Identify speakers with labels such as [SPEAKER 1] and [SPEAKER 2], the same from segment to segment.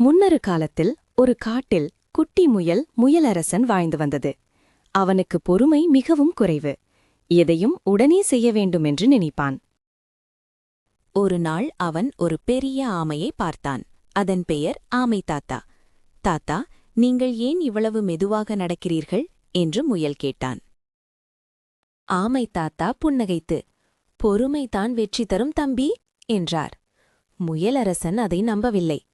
[SPEAKER 1] முன்னொரு காலத்தில் ஒரு காட்டில் குட்டி முயல் முயலரசன் வாழ்ந்து வந்தது. அவனுக்கு பொறுமை மிகவும் குறைவு. எதையும் உடனே செய்ய வேண்டுமென்று நினைப்பான்.
[SPEAKER 2] ஒரு நாள் அவன் ஒரு பெரிய ஆமையை பார்த்தான். அதன் பெயர் ஆமை தாத்தா. தாத்தா, நீங்கள் ஏன் இவ்வளவு மெதுவாக நடக்கிறீர்கள் என்று முயல் கேட்டான். ஆமை தாத்தா புன்னகைத்து, பொறுமைதான் வெற்றி தரும் தம்பி என்றார். முயலரசன் அதை நம்பவில்லை.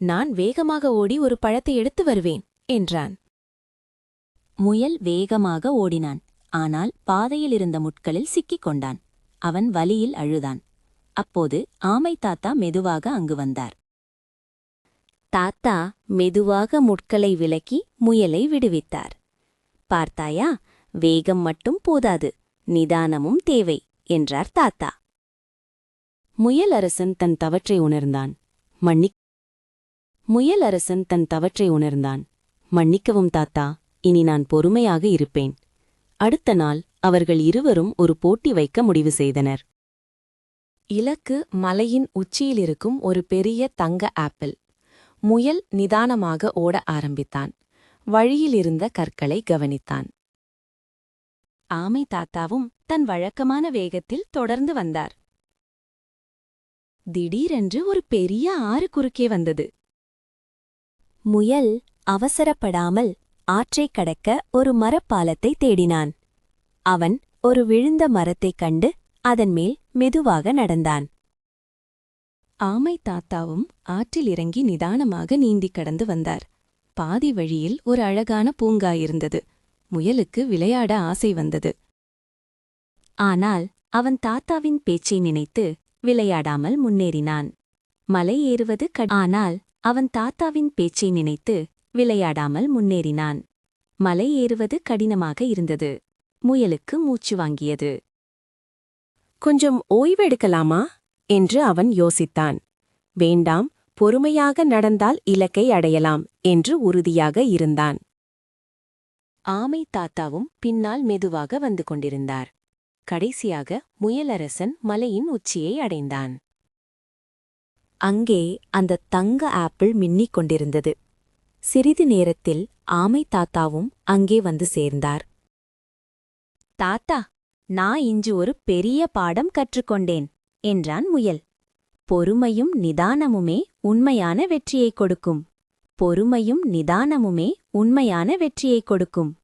[SPEAKER 2] நான் வேகமாக ஓடி ஒரு பழத்தை எடுத்து வருவேன் என்றான். முயல் வேகமாக ஓடினான். ஆனால் பாதையில் இருந்த முட்களில் சிக்கிக் கொண்டான். அவன் வலியில் அழுதான். அப்போது ஆமை தாத்தா மெதுவாக அங்கு வந்தார். தாத்தா மெதுவாக முட்களை விலக்கி முயலை விடுவித்தார். பார்த்தாயா, வேகம் மட்டும் போதாது, நிதானமும் தேவை என்றார் தாத்தா.
[SPEAKER 1] முயலரசன் தன் தவற்றை உணர்ந்தான். மன்னிக்கவும் தாத்தா, இனி நான் பொறுமையாக இருப்பேன். அடுத்த நாள் அவர்கள் இருவரும் ஒரு போட்டி வைக்க முடிவு செய்தனர். இலக்கு மலையின் உச்சியிலிருக்கும் ஒரு பெரிய தங்க ஆப்பிள். முயல் நிதானமாக ஓட ஆரம்பித்தான். வழியிலிருந்த கற்களை கவனித்தான். ஆமை தாத்தாவும் தன் வழக்கமான வேகத்தில் தொடர்ந்து வந்தார். திடீரென்று ஒரு பெரிய ஆறு குறுக்கே வந்தது.
[SPEAKER 2] முயல் அவசரப்படாமல் ஆற்றைக் கடக்க ஒரு மரப்பாலத்தை தேடினான். அவன் ஒரு விழுந்த மரத்தைக் கண்டு அதன் மேல் மெதுவாக நடந்தான்.
[SPEAKER 1] ஆமை தாத்தாவும் ஆற்றில் இறங்கி நிதானமாக நீந்திக் கடந்து வந்தார். பாதி வழியில் ஒரு அழகான பூங்கா இருந்தது. முயலுக்கு விளையாட ஆசை வந்தது.
[SPEAKER 2] ஆனால் அவன் தாத்தாவின் பேச்சை நினைத்து விளையாடாமல் முன்னேறினான். மலை ஏறுவது ஆனால் அவன் தாத்தாவின் பேச்சை நினைத்து விளையாடாமல் முன்னேறினான். மலை ஏறுவது கடினமாக இருந்தது. முயலுக்கு மூச்சு வாங்கியது.
[SPEAKER 1] கொஞ்சம் ஓய்வெடுக்கலாமா என்று அவன் யோசித்தான். வேண்டாம், பொறுமையாக நடந்தால் இலக்கை அடையலாம் என்று உறுதியாக இருந்தான். ஆமை தாத்தாவும் பின்னால் மெதுவாக வந்து கொண்டிருந்தார். கடைசியாக முயலரசன் மலையின் உச்சியை அடைந்தான்.
[SPEAKER 2] அங்கே அந்த தங்க ஆப்பிள் மின்னிக் கொண்டிருந்தது. சிறிது நேரத்தில் ஆமை தாத்தாவும் அங்கே வந்து சேர்ந்தார். தாத்தா, நான் இன்று ஒரு பெரிய பாடம் கற்றுக்கொண்டேன் என்றான் முயல். பொறுமையும் நிதானமுமே உண்மையான வெற்றியைக் கொடுக்கும். பொறுமையும் நிதானமுமே உண்மையான வெற்றியைக் கொடுக்கும்.